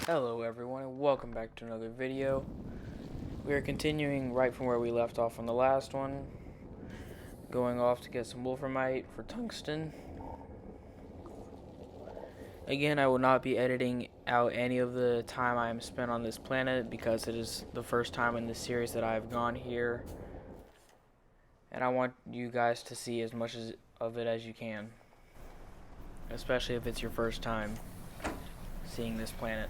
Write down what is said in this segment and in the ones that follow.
Hello everyone and welcome back to another video. We are continuing right from where we left off on the last one. Going off to get some wolframite for tungsten. Again, I will not be editing out any of the time I am spent on this planet because it is the first time in this series that I have gone here. And I want you guys to see as much of it as you can. Especially if it's your first time seeing this planet.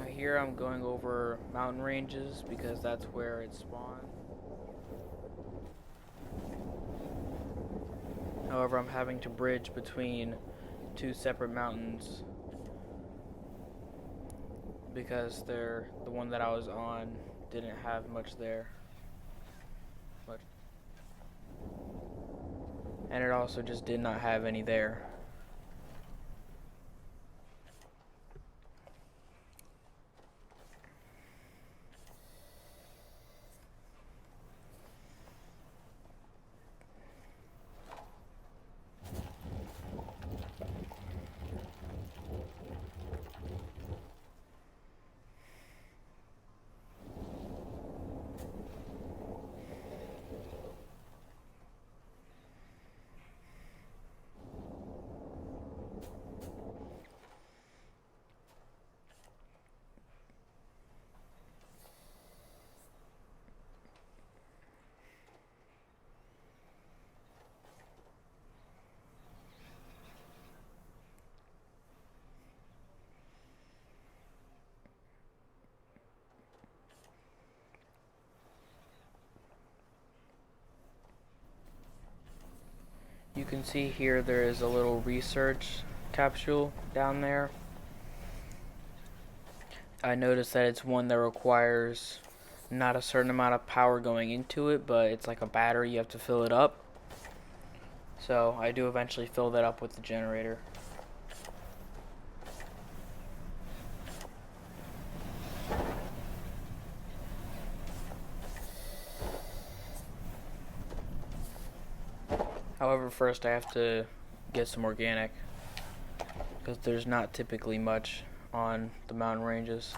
Here I'm going over mountain ranges because that's where it spawned. However, I'm having to bridge between two separate mountains because the one that I was on didn't have much there. And it also just did not have any there. You can see here there is a little research capsule down there. I noticed that it's one that requires not a certain amount of power going into it, but it's like a battery, you have to fill it up. So I do eventually fill that up with the generator. However, first I have to get some organic because there's not typically much on the mountain ranges.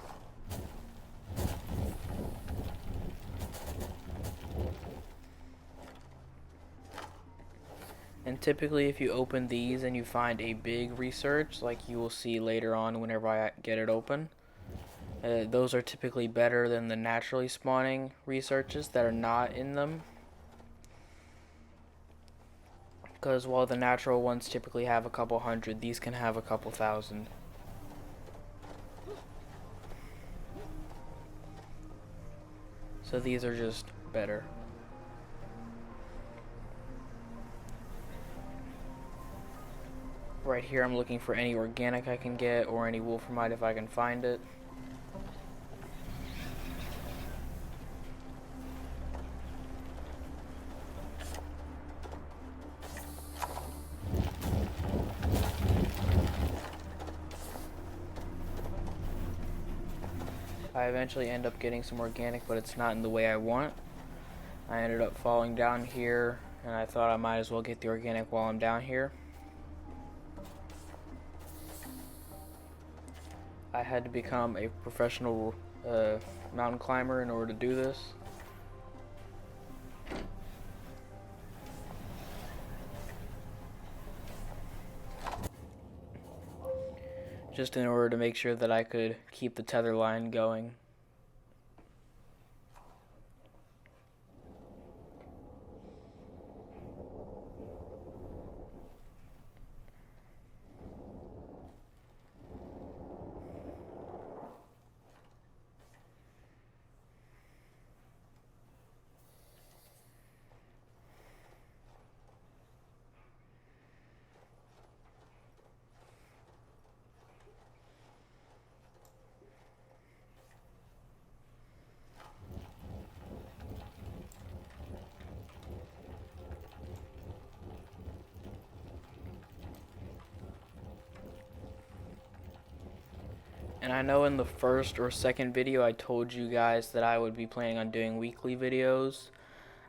And typically if you open these and you find a big research, like you will see later on whenever I get it open, those are typically better than the naturally spawning researches that are not in them. Because while the natural ones typically have a couple hundred, these can have a couple thousand. So these are just better. Right here I'm looking for any organic I can get or any wolframite if I can find it. I eventually end up getting some organic, but it's not in the way I want. I ended up falling down here, and I thought I might as well get the organic while I'm down here. I had to become a professional mountain climber in order to do this. Just in order to make sure that I could keep the tether line going. And I know in the first or second video I told you guys that I would be planning on doing weekly videos.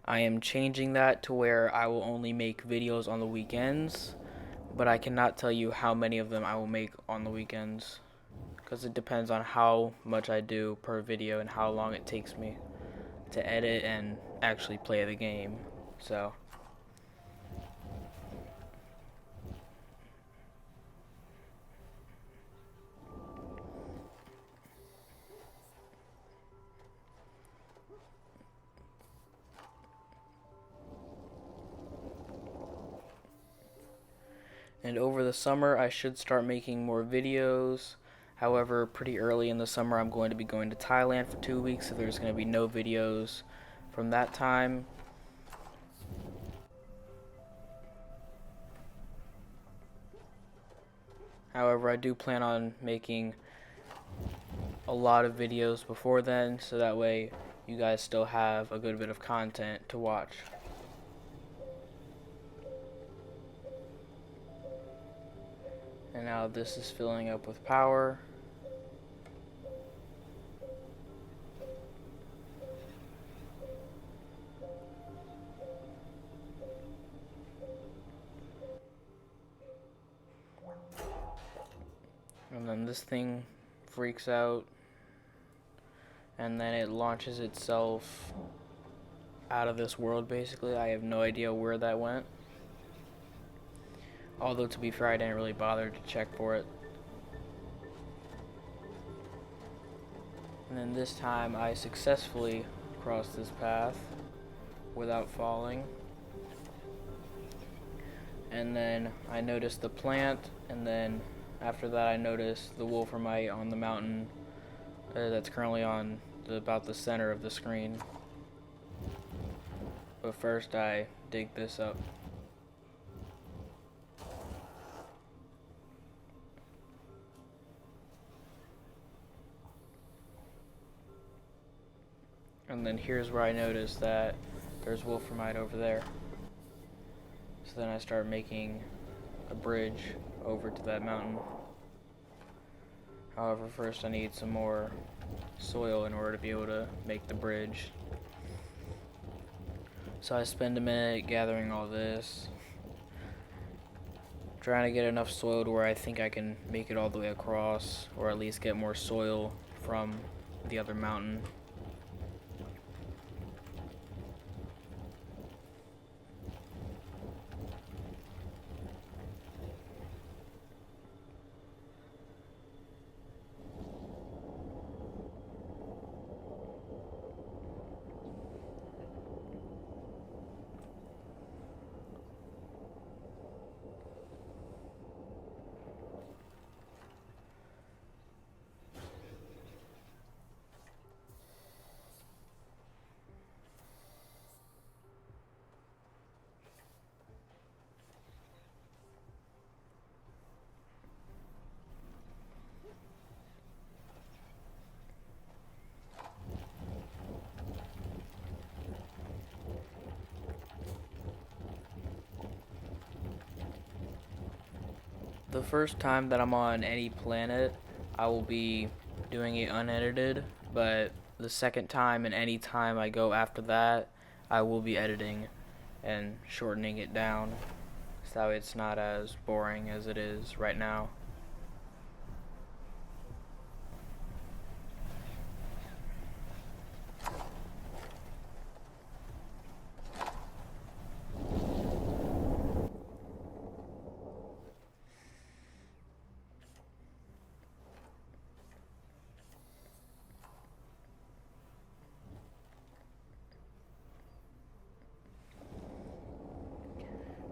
I am changing that to where I will only make videos on the weekends, but I cannot tell you how many of them I will make on the weekends, because it depends on how much I do per video and how long it takes me to edit and actually play the game. So and over the summer I should start making more videos. However, pretty early in the summer I'm going to be going to Thailand for 2 weeks, so there's going to be no videos from that time. However, I do plan on making a lot of videos before then, so that way you guys still have a good bit of content to watch. And now this is filling up with power. And then this thing freaks out, and then it launches itself out of this world basically. I have no idea where that went. Although, to be fair, I didn't really bother to check for it. And then this time I successfully crossed this path without falling. And then I noticed the plant, and then after that I noticed the wolframite on the mountain that's currently on about the center of the screen. But first I dig this up. And then here's where I noticed that there's wolframite over there. So then I start making a bridge over to that mountain. However, first I need some more soil in order to be able to make the bridge. So I spend a minute gathering all this, trying to get enough soil to where I think I can make it all the way across, or at least get more soil from the other mountain. The first time that I'm on any planet, I will be doing it unedited, but the second time and any time I go after that, I will be editing and shortening it down so it's not as boring as it is right now.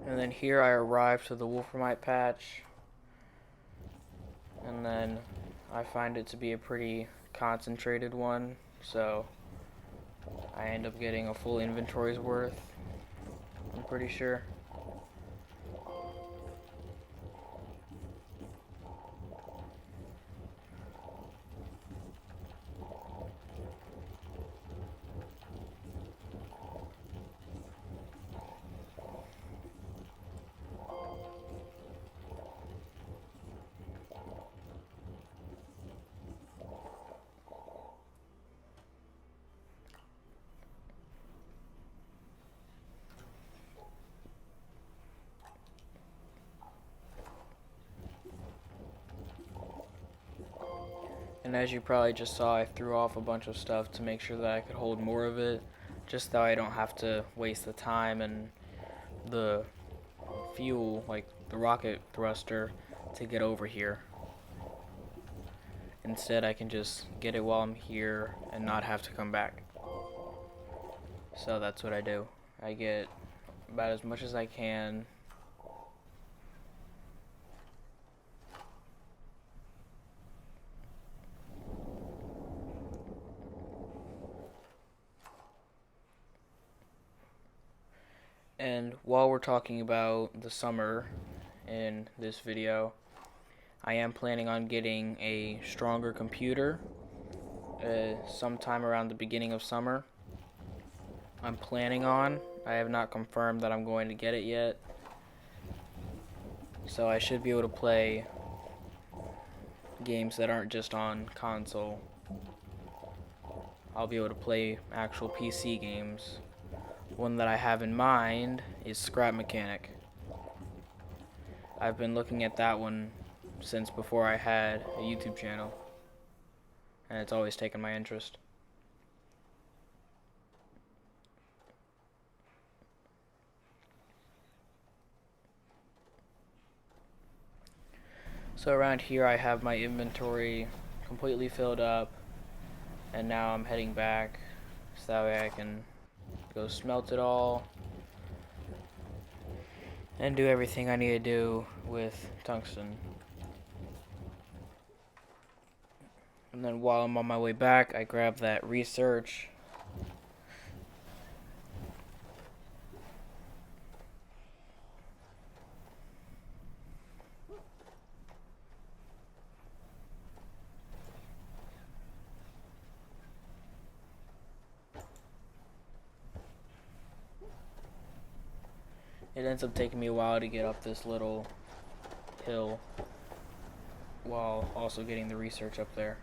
And then here I arrive to the wolframite patch, and then I find it to be a pretty concentrated one, so I end up getting a full inventory's worth, I'm pretty sure. And as you probably just saw, I threw off a bunch of stuff to make sure that I could hold more of it, just so I don't have to waste the time and the fuel, like the rocket thruster, to get over here. Instead, I can just get it while I'm here and not have to come back. So that's what I do. I get about as much as I can. And while we're talking about the summer in this video, I am planning on getting a stronger computer sometime around the beginning of summer. I'm planning on. I have not confirmed that I'm going to get it yet. So I should be able to play games that aren't just on console. I'll be able to play actual PC games. One that I have in mind is Scrap Mechanic. I've been looking at that one since before I had a YouTube channel, and it's always taken my interest. So around here I have my inventory completely filled up, and now I'm heading back so that way I can go smelt it all and do everything I need to do with tungsten. And then while I'm on my way back, I grab that research. It ends up taking me a while to get up this little hill while also getting the research up there.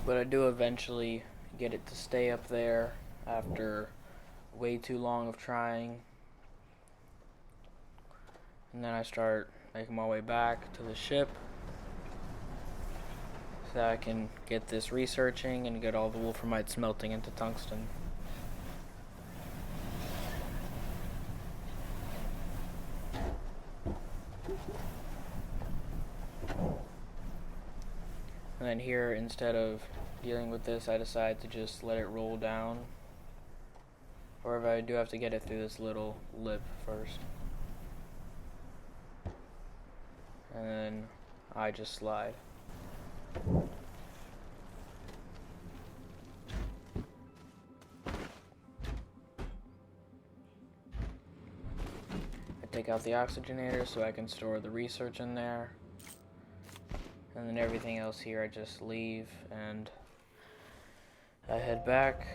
But I do eventually get it to stay up there after way too long of trying. And then I start making my way back to the ship so that I can get this researching and get all the wolframite smelting into tungsten. And then here, instead of dealing with this, I decide to just let it roll down. However, I do have to get it through this little lip first. And then I just slide. I take out the oxygenator so I can store the research in there. And then everything else here I just leave and I head back.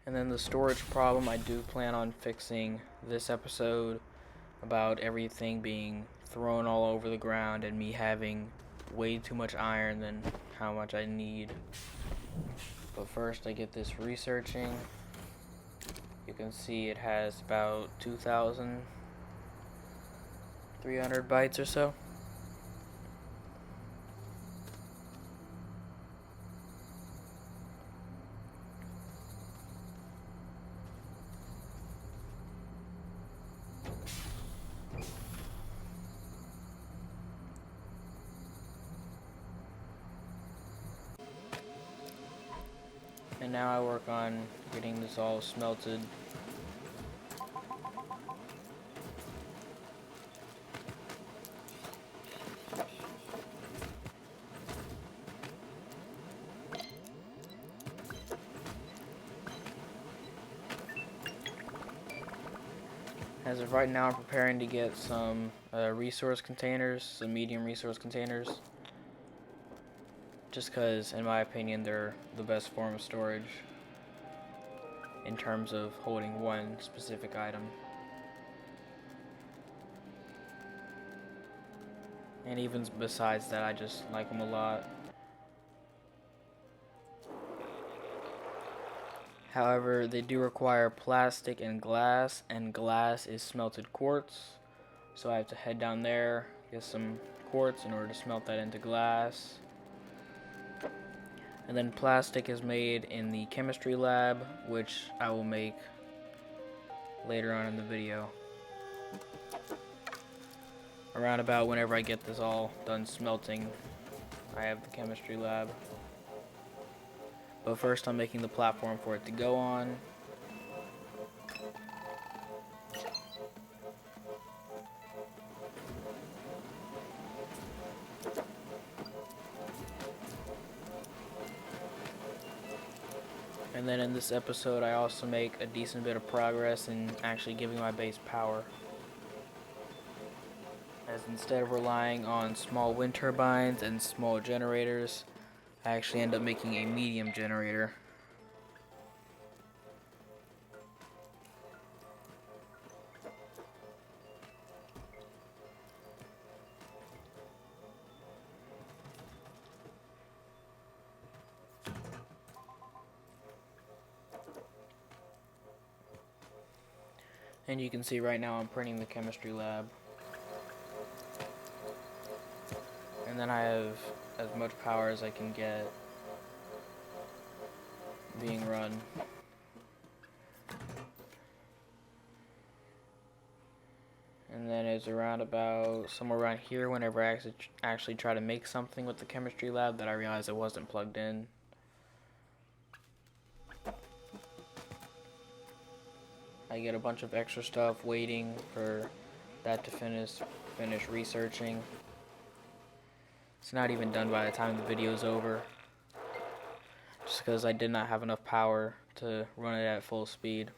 And then the storage problem I do plan on fixing this episode, about everything being thrown all over the ground and me having way too much iron than how much I need. But first I get this researching. You can see it has about 2,300 bytes or so. And now I work on getting this all smelted. As of right now, I'm preparing to get some resource containers, some medium resource containers. Just because, in my opinion, they're the best form of storage in terms of holding one specific item. And even besides that, I just like them a lot. However, they do require plastic and glass is smelted quartz. So I have to head down there, get some quartz in order to smelt that into glass. And then plastic is made in the chemistry lab, which I will make later on in the video. Around about whenever I get this all done smelting, I have the chemistry lab. But first I'm making the platform for it to go on. And then in this episode I also make a decent bit of progress in actually giving my base power. As instead of relying on small wind turbines and small generators, I actually end up making a medium generator. And you can see right now I'm printing the chemistry lab. And then I have as much power as I can get being run. And then it's around about somewhere around here whenever I actually try to make something with the chemistry lab that I realized it wasn't plugged in. I get a bunch of extra stuff waiting for that to finish researching. It's not even done by the time the video is over, just because I did not have enough power to run it at full speed.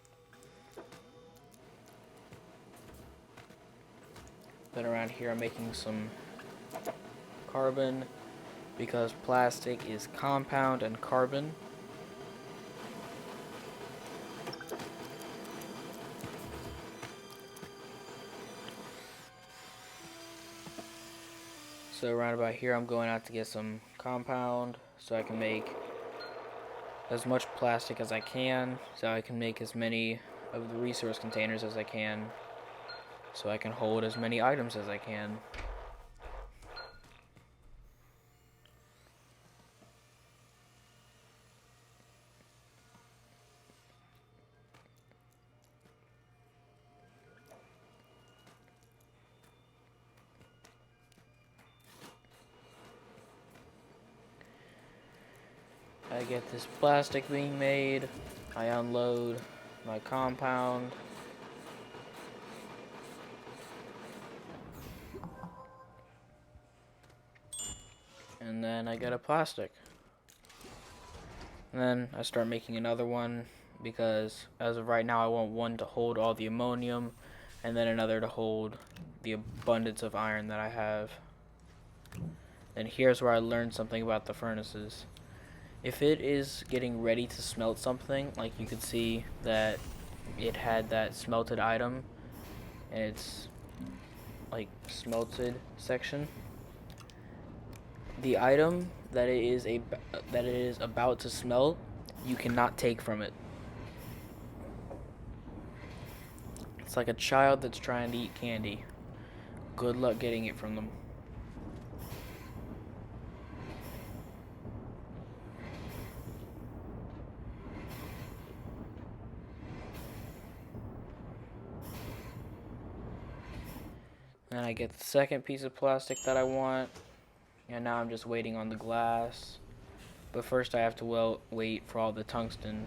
Then around here I'm making some carbon, because plastic is compound and carbon. So around about here I'm going out to get some compound so I can make as much plastic as I can, so I can make as many of the resource containers as I can, so I can hold as many items as I can. I get this plastic being made, I unload my compound, and then I get a plastic. And then I start making another one, because as of right now I want one to hold all the ammonium, and then another to hold the abundance of iron that I have. And here's where I learned something about the furnaces. If it is getting ready to smelt something, like you could see that it had that smelted item, and it's like smelted section. The item that it is about to smelt, you cannot take from it. It's like a child that's trying to eat candy. Good luck getting it from them. And I get the second piece of plastic that I want. And now I'm just waiting on the glass. But first I have to wait for all the tungsten.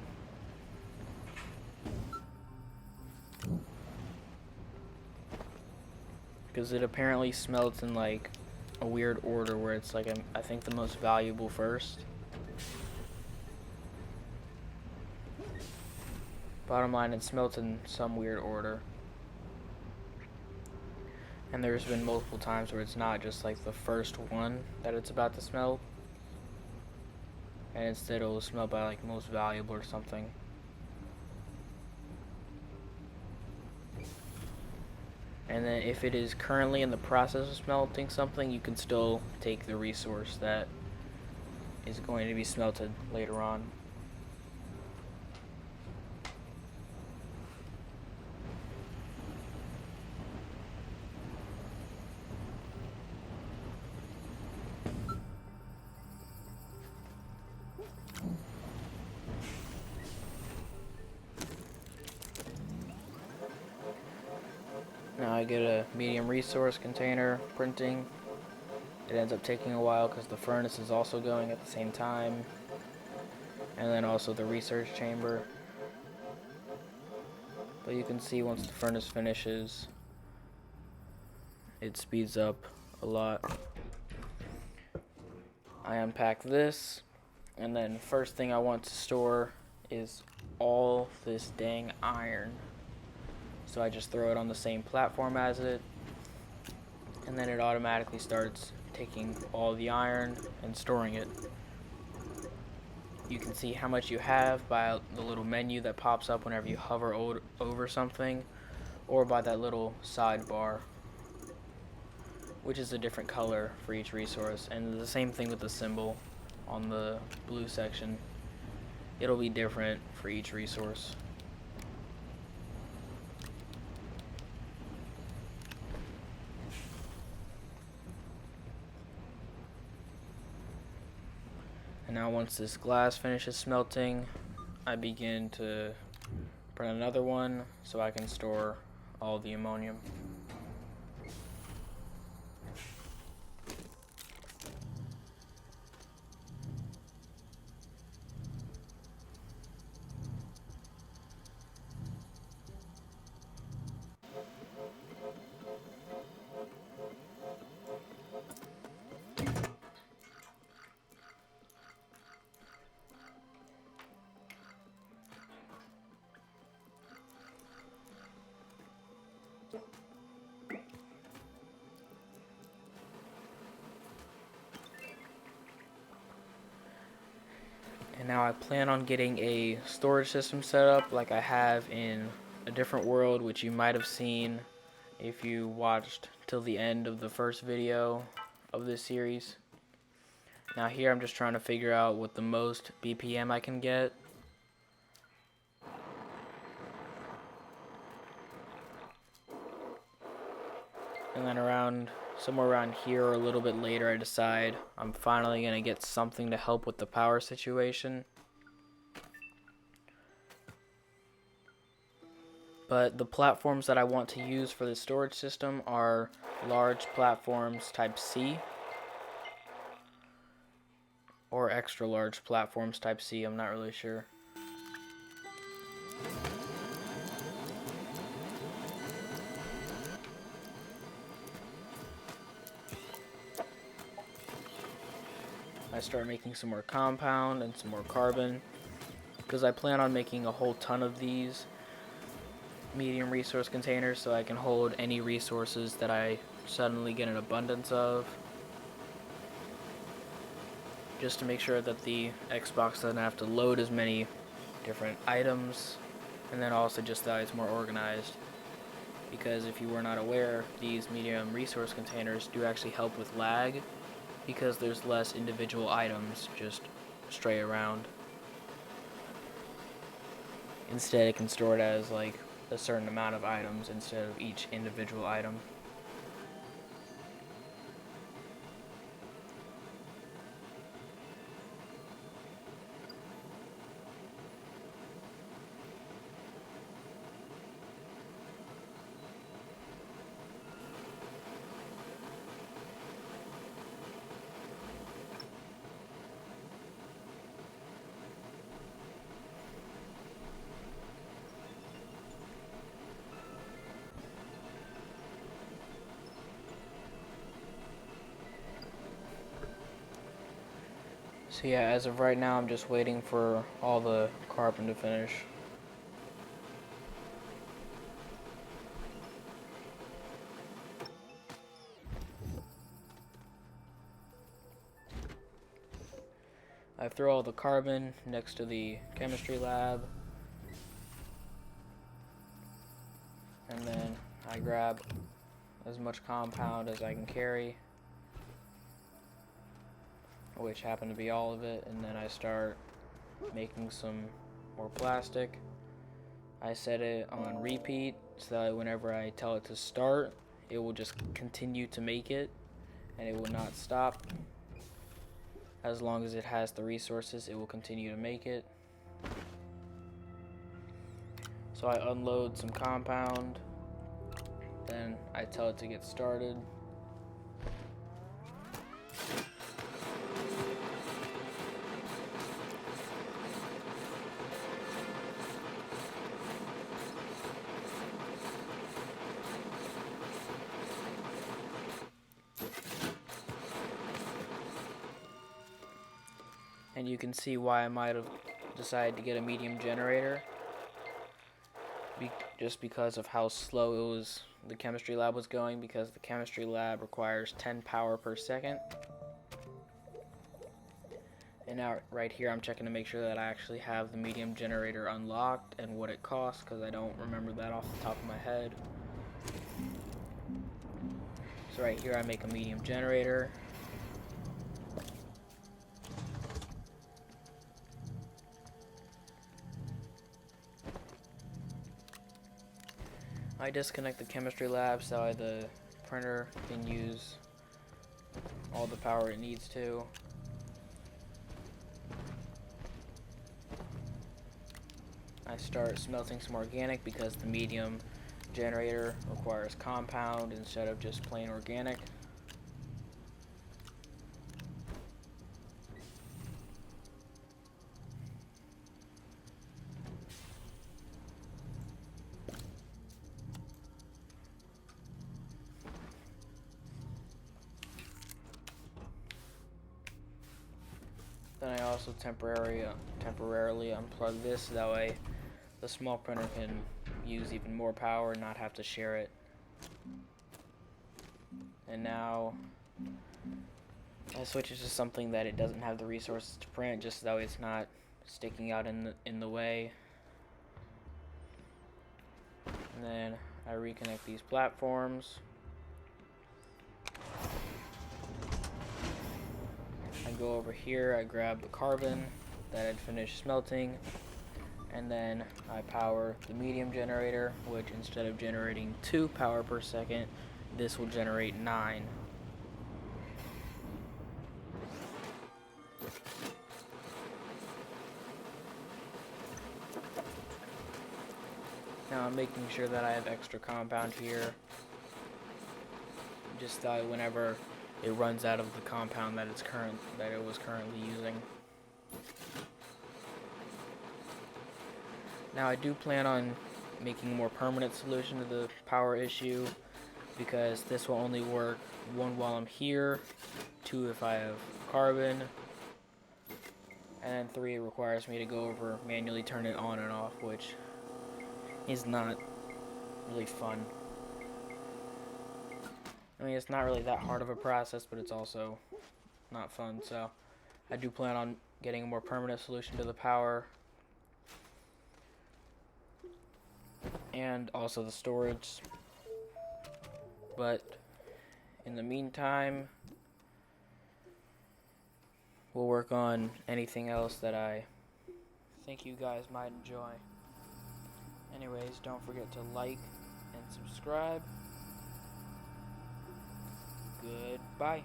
Because it apparently smelts in like a weird order where it's like I think the most valuable first. Bottom line, it smelts in some weird order. And there's been multiple times where it's not just like the first one that it's about to smelt. And instead it'll smell by like most valuable or something. And then if it is currently in the process of smelting something, you can still take the resource that is going to be smelted later on. Now I get a medium resource container printing. It ends up taking a while because the furnace is also going at the same time. And then also the research chamber. But you can see once the furnace finishes, it speeds up a lot. I unpack this, and then first thing I want to store is all this dang iron. So I just throw it on the same platform as it, and then it automatically starts taking all the iron and storing it. You can see how much you have by the little menu that pops up whenever you hover over something, or by that little sidebar, which is a different color for each resource. And the same thing with the symbol on the blue section. It'll be different for each resource. And now once this glass finishes smelting, I begin to print another one so I can store all the ammonium. And now I plan on getting a storage system set up like I have in a different world, which you might have seen if you watched till the end of the first video of this series. Now here I'm just trying to figure out what the most BPM I can get. And then somewhere around here or a little bit later, I decide I'm finally going to get something to help with the power situation. But the platforms that I want to use for the storage system are large platforms type C or extra large platforms type C, I'm not really sure. I start making some more compound and some more carbon because I plan on making a whole ton of these medium resource containers so I can hold any resources that I suddenly get an abundance of, just to make sure that the Xbox doesn't have to load as many different items, and then also just that it's more organized, because if you were not aware, these medium resource containers do actually help with lag, because there's less individual items just stray around. Instead, it can store it as like a certain amount of items instead of each individual item. So yeah, as of right now, I'm just waiting for all the carbon to finish. I throw all the carbon next to the chemistry lab, and then I grab as much compound as I can carry, which happen to be all of it, and then I start making some more plastic. I set it on repeat so that whenever I tell it to start, it will just continue to make it and it will not stop. As long as it has the resources, it will continue to make it. So I unload some compound, then I tell it to get started. And you can see why I might have decided to get a medium generator. Just because of how slow the chemistry lab was going, because the chemistry lab requires 10 power per second. And now right here I'm checking to make sure that I actually have the medium generator unlocked and what it costs, because I don't remember that off the top of my head. So right here I make a medium generator. I disconnect the chemistry lab so the printer can use all the power it needs to. I start smelting some organic because the medium generator requires compound instead of just plain organic. Then I also temporarily unplug this so that way the small printer can use even more power and not have to share it. And now I switch it to something that it doesn't have the resources to print, just so that way it's not sticking out in the way. And then I reconnect these platforms. I go over here, I grab the carbon that I'd finished smelting, and then I power the medium generator, which instead of generating 2 power per second, this will generate 9. Now I'm making sure that I have extra compound here, just whenever it runs out of the compound that it was currently using. Now I do plan on making a more permanent solution to the power issue, because this will only work 1 while I'm here, 2 if I have carbon, and then 3 it requires me to go over manually turn it on and off, which is not really fun. I mean, it's not really that hard of a process, but it's also not fun, so I do plan on getting a more permanent solution to the power. And also the storage. But in the meantime, we'll work on anything else that I think you guys might enjoy. Anyways, don't forget to like and subscribe. Goodbye.